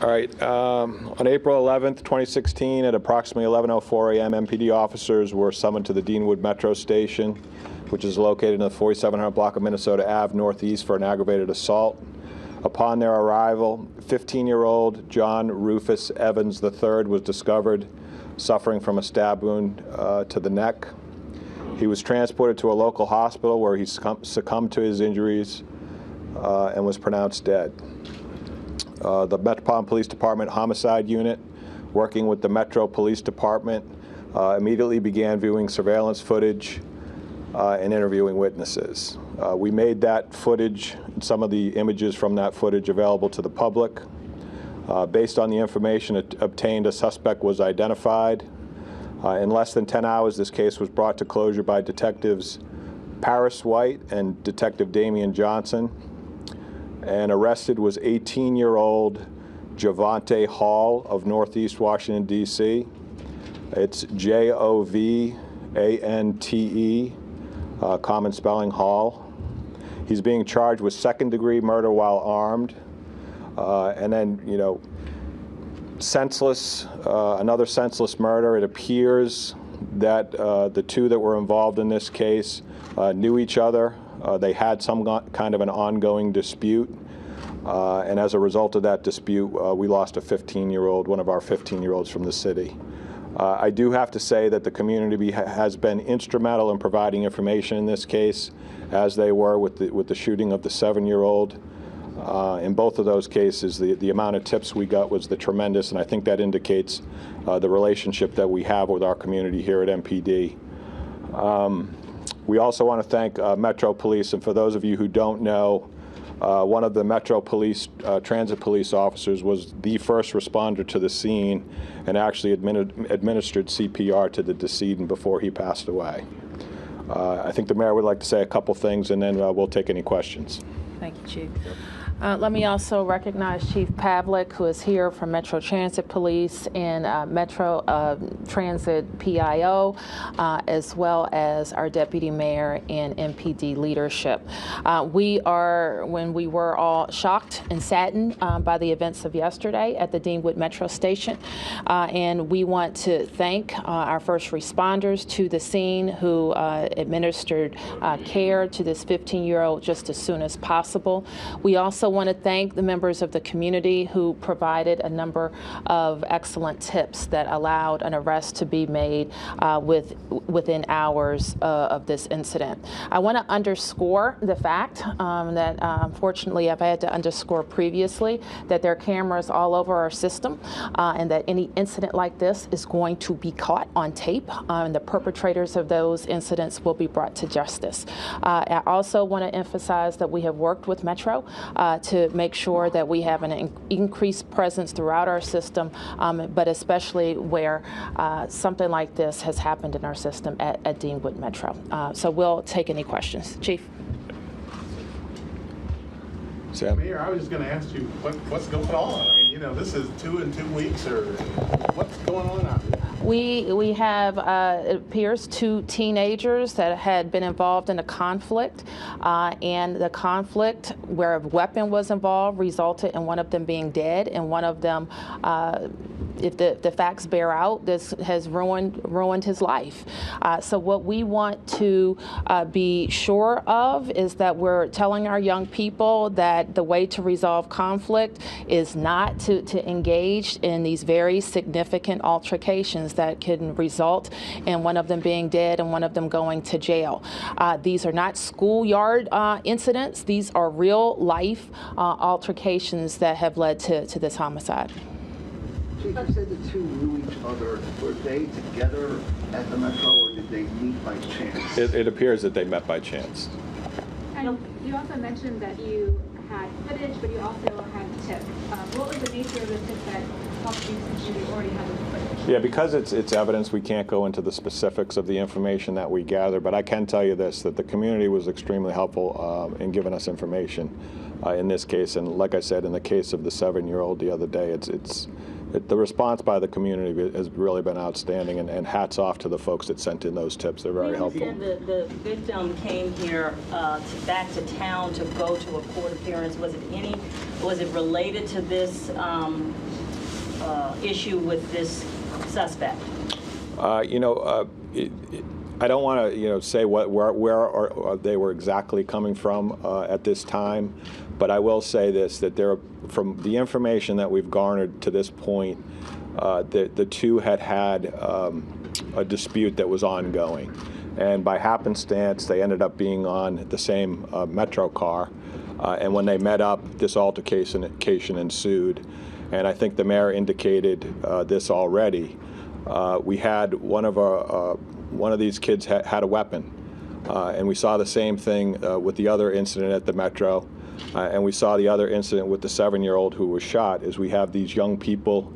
All right. On April 11th, 2016, at approximately 11:04 a.m., MPD officers were summoned to the Deanwood Metro Station, which is located in the 4700 block of Minnesota Ave Northeast, for an aggravated assault. Upon their arrival, 15-year-old John Rufus Evans III was discovered suffering from a stab wound to the neck. He was transported to a local hospital where he succumbed to his injuries and was pronounced dead. The Metropolitan Police Department Homicide Unit, working with the Metro Police Department, immediately began viewing surveillance footage and interviewing witnesses. We made that footage, some of the images from that footage, available to the public. Based on the information obtained, a suspect was identified. In less than 10 hours, this case was brought to closure by Detectives Paris White and Detective Damian Johnson. And arrested was 18-year-old Javante Hall of Northeast Washington, D.C. It's Jovante, common spelling, Hall. He's being charged with second-degree murder while armed. And then, senseless, another senseless murder. It appears that the two that were involved in this case knew each other. They had some kind of an ongoing dispute, and as a result of that dispute, we lost a 15-year-old, one of our 15-year-olds from the city. I do have to say that the community has been instrumental in providing information in this case, as they were with the shooting of the 7-year-old. In both of those cases, the amount of tips we got was tremendous, and I think that indicates the relationship that we have with our community here at MPD. We also want to thank Metro Police, and for those of you who don't know, one of the Metro Police transit police officers was the first responder to the scene and actually administered CPR to the decedent before he passed away. I think the mayor would like to say a couple things, and then we'll take any questions. Thank you, Chief. Let me also recognize Chief PAVLIK, who is here from Metro Transit Police and Metro Transit PIO, as well as our Deputy Mayor and MPD leadership. When we were all shocked and saddened by the events of yesterday at the Deanwood Metro Station, and we want to thank our first responders to the scene who administered care to this 15-year-old just as soon as possible. We also want to thank the members of the community who provided a number of excellent tips that allowed an arrest to be made within hours of this incident. I want to underscore the fact that unfortunately I've had to underscore previously that there are cameras all over our system, and that any incident like this is going to be caught on tape, and the perpetrators of those incidents will be brought to justice. I also want to emphasize that we have worked with Metro to make sure that we have an increased presence throughout our system, but especially where something like this has happened in our system at Deanwood Metro. So we'll take any questions. Chief. Sam? Mayor, I was just going to ask you what's going on. I mean, this is 2 in 2 weeks, or what's going on out here? We have, it appears, 2 teenagers that had been involved in a conflict, and the conflict where a weapon was involved resulted in one of them being dead, and one of them, if the facts bear out, this has ruined his life. So what we want to be sure of is that we're telling our young people that the way to resolve conflict is not to engage in these very significant altercations that can result in one of them being dead and one of them going to jail. These are not schoolyard incidents. These are real life altercations that have led to this homicide. Chief, you said the two knew each other. Were they together at the Metro, or did they meet by chance? It appears that they met by chance. And you also mentioned that you had footage, but you also had tips. What was the nature of the tip that helped you, since you already had the footage? Yeah, because it's evidence, we can't go into the specifics of the information that we gather, but I can tell you this, that the community was extremely helpful in giving us information in this case. And like I said, in the case of the 7-year-old the other day, it's the response by the community has really been outstanding, and hats off to the folks that sent in those tips. They're very helpful. The victim came here back to town to go to a court appearance. Was it related to this issue with this suspect? I don't want to, say where they were exactly coming from at this time, but I will say this: that from the information that we've garnered to this point, the two had a dispute that was ongoing, and by happenstance, they ended up being on the same Metro car, and when they met up, this altercation ensued, and I think the mayor indicated this already. We had one of these kids had a weapon, and we saw the same thing with the other incident at the Metro, and we saw the other incident with the 7-year-old who was shot. Is we have these young people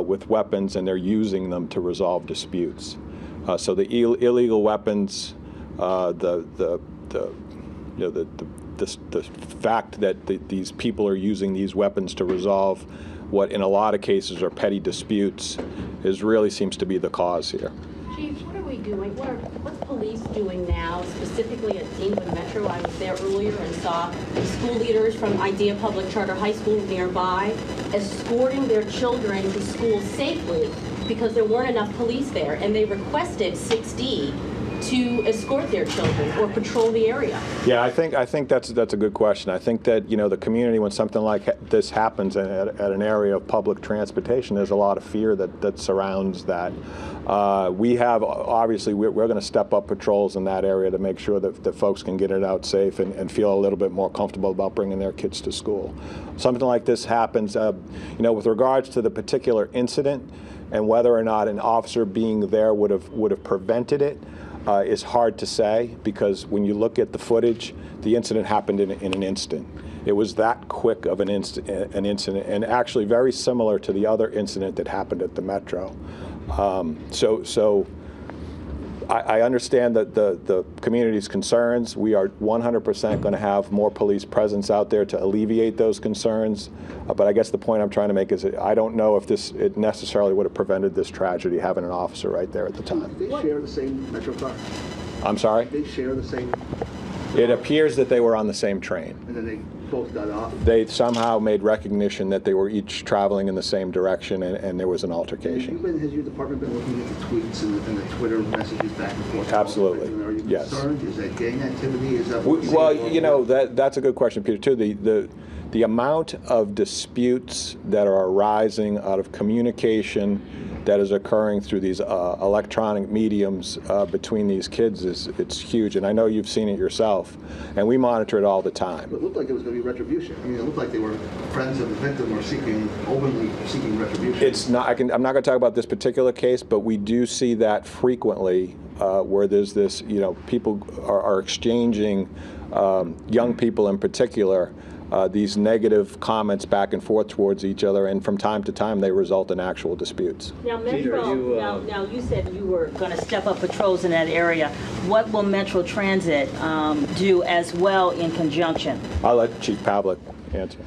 with weapons, and they're using them to resolve disputes. So the illegal weapons, the fact that these people are using these weapons to resolve what in a lot of cases are petty disputes really seems to be the cause here. Chief, what are we doing? What's police doing now, specifically at Deanwood Metro? I was there earlier and saw the school leaders from Idea Public Charter High School nearby escorting their children to school safely because there weren't enough police there, and they requested 6D to escort their children or patrol the area. Yeah, I think that's a good question. I think that the community, when something like this happens at an area of public transportation, there's a lot of fear that surrounds that. We have obviously we're going to step up patrols in that area to make sure that folks can get it out safe and feel a little bit more comfortable about bringing their kids to school. Something like this happens, with regards to the particular incident and whether or not an officer being there would have prevented it. Is hard to say, because when you look at the footage, the incident happened in an instant. It was that quick of an incident, and actually very similar to the other incident that happened at the Metro. So I understand that the community's concerns. We are 100% going to have more police presence out there to alleviate those concerns. But I guess the point I'm trying to make is that I don't know if it necessarily would have prevented this tragedy, having an officer right there at the time. They share the same Metro car? I'm sorry? They share the same? It appears that they were on the same train. And then they both got off? They somehow made recognition that they were each traveling in the same direction, and there was an altercation. Has your department been looking at the tweets and the Twitter messages back and forth? Absolutely. Are you Yes. concerned? Is that gang activity? Is that Well, that's a good question, Peter, too. The amount of disputes that are arising out of communication that is occurring through these electronic mediums between these kids it's huge, and I know you've seen it yourself, and we monitor it all the time. It looked like it was going to be retribution. I mean, it looked like they were friends of the victim or openly seeking retribution. It's not. I'm not going to talk about this particular case, but we do see that frequently, where there's this. People are exchanging, young people in particular, these negative comments back and forth towards each other, and from time to time they result in actual disputes. Now, Metro, now you said you were going to step up patrols in that area. What will Metro Transit do as well in conjunction? I'll let Chief PAVLIK answer.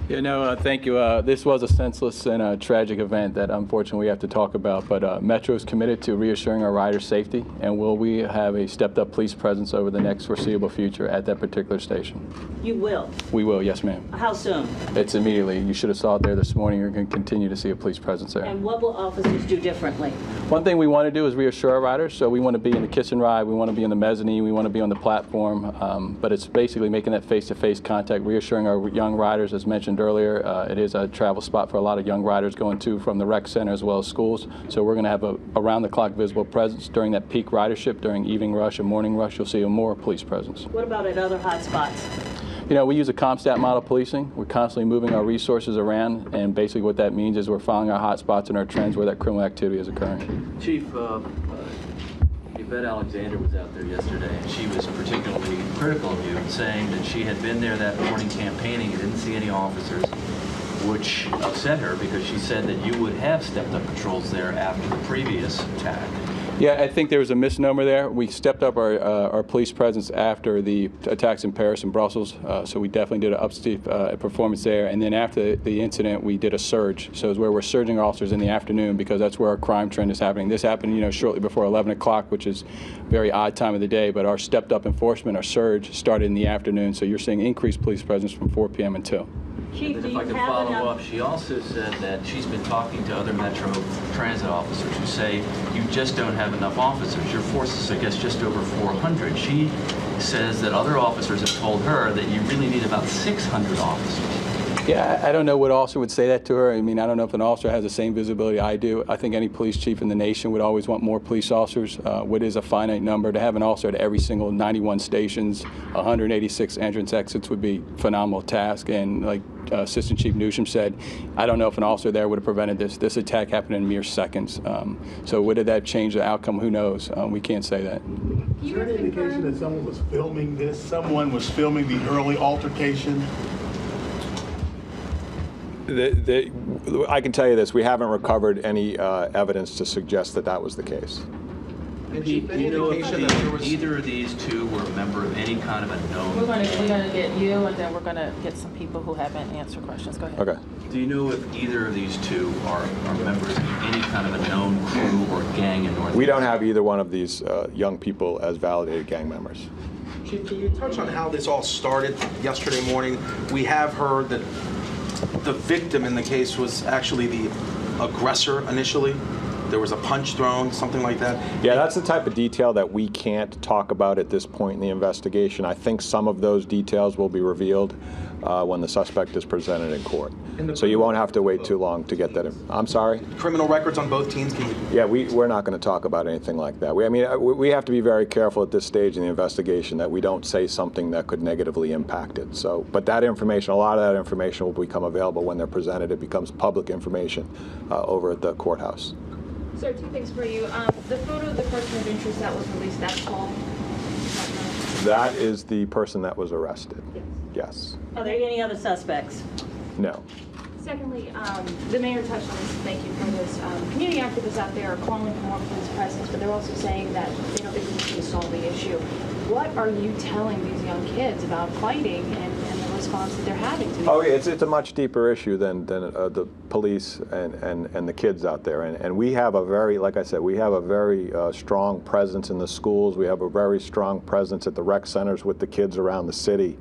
Yeah, no, thank you. This was a senseless and a tragic event that unfortunately we have to talk about, but Metro is committed to reassuring our riders' safety, and we have a stepped-up police presence over the next foreseeable future at that particular station. You will? We will, yes, ma'am. How soon? It's immediately. You should have saw it there this morning. You're going to continue to see a police presence there. And what will officers do differently? One thing we want to do is reassure our riders, so we want to be in the kiss and ride, we want to be in the mezzanine, we want to be on the platform, but it's basically making that face-to-face contact, reassuring our young riders, as mentioned earlier. It is a travel spot for a lot of young riders going to from the rec center as well as schools. So we're going to have a around-the-clock visible presence during that peak ridership, during evening rush and morning rush. You'll see a more police presence. What about at other hot spots? We use a CompStat model policing. We're constantly moving our resources around, and basically what that means is we're following our hot spots and our trends where that criminal activity is occurring. Chief, Yvette Alexander was out there yesterday, and she was particularly critical of you, saying that she had been there that morning campaigning and didn't see any officers, which upset her because she said that you would have stepped up patrols there after the previous attack. Yeah, I think there was a misnomer there. We stepped up our police presence after the attacks in Paris and Brussels, so we definitely did an upsteep performance there. And then after the incident, we did a surge. So it's where we're surging our officers in the afternoon because that's where our crime trend is happening. This happened, you know, shortly before 11 o'clock, which is a very odd time of the day. But our stepped up enforcement, our surge, started in the afternoon. So you're seeing increased police presence from 4 p.m. until. Chief, And do then you if I could have follow enough? up, she also said that she's been talking to other Metro Transit officers who say you just don't have enough officers. Your force is, I guess, just over 400. She says that other officers have told her that you really need about 600 officers. Yeah, I don't know what officer would say that to her. I mean, I don't know if an officer has the same visibility I do. I think any police chief in the nation would always want more police officers. What is a finite number? To have an officer at every single 91 stations, 186 entrance exits would be a phenomenal task. And like Assistant Chief Newsham said, I don't know if an officer there would have prevented this. This attack happened in mere seconds. So would that change the outcome? Who knows? We can't say that. Is there any indication that someone was filming this? Someone was filming the early altercation? I can tell you this, we haven't recovered any evidence to suggest that that was the case. Do you know if either of these two were a member of any kind of a known? We're gonna get you, and then we're gonna get some people who haven't answered questions. Go ahead. Okay. Do you know if either of these two are members of any kind of a known crew or gang in North? We don't have either one of these young people as validated gang members. Chief, can you touch on how this all started yesterday morning? We have heard that the victim in the case was actually the aggressor initially. There was a punch thrown, something like that. Yeah, that's the type of detail that we can't talk about at this point in the investigation. I think some of those details will be revealed when the suspect is presented in court. So you won't have to wait too long to get that in. I'm sorry? Criminal records on both teams? Can you... Yeah, we're not going to talk about anything like that. We have to be very careful at this stage in the investigation that we don't say something that could negatively impact it. So, but that information, a lot of that information will become available when they're presented. It becomes public information over at the courthouse. Sir, two things for you. The photo of the person of interest that was released, that's Paul. That is the person that was arrested. Yes. Are there any other suspects? No. Secondly, the mayor touched on this, thank you for this. Community activists out there are calling for more police presence, but they're also saying that they don't think we can solve the issue. What are you telling these young kids about fighting and the response that they're having to it? Oh, it's a much deeper issue than the police and the kids out there. And we have a very, like I said, we have a very strong presence in the schools. We have a very strong presence at the rec centers with the kids around the city.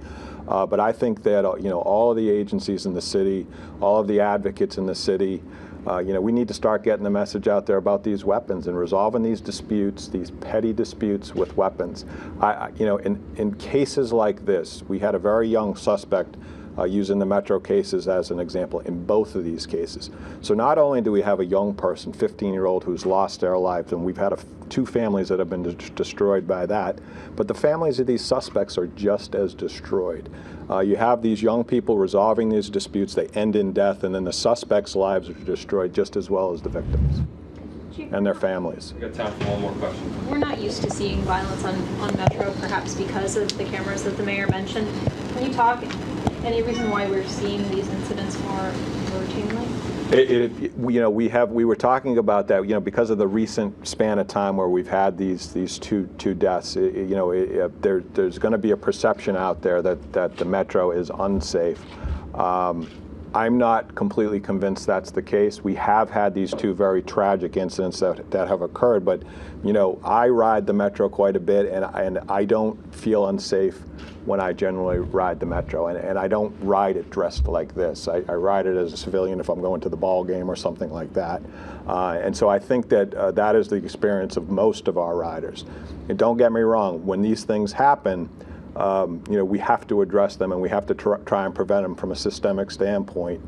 But I think that all of the agencies in the city, all of the advocates in the city, we need to start getting the message out there about these weapons and resolving these disputes, these petty disputes with weapons. In cases like this, we had a very young suspect using the Metro cases as an example in both of these cases. So not only do we have a young person, 15-year-old, who's lost their lives, and we've had two families that have been destroyed by that, but the families of these suspects are just as destroyed. You have these young people resolving these disputes, they end in death, and then the suspects' lives are destroyed just as well as the victims and their families. We've got time for one more question. We're not used to seeing violence on Metro, perhaps because of the cameras that the mayor mentioned. Can you talk, any reason why we're seeing these incidents more routinely? We were talking about that, because of the recent span of time where we've had these two deaths. There's going to be a perception out there that the Metro is unsafe. I'm not completely convinced that's the case. We have had these two very tragic incidents that have occurred, but I ride the Metro quite a bit, and I don't feel unsafe when I generally ride the Metro, and I don't ride it dressed like this. I ride it as a civilian if I'm going to the ball game or something like that. And so I think that that is the experience of most of our riders. And don't get me wrong, when these things happen, we have to address them, and we have to try and prevent them from a systemic standpoint.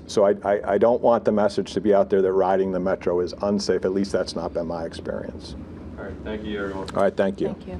So I don't want the message to be out there that riding the Metro is unsafe. At least that's not been my experience. All right, thank you, everyone. All right, thank you. Thank you.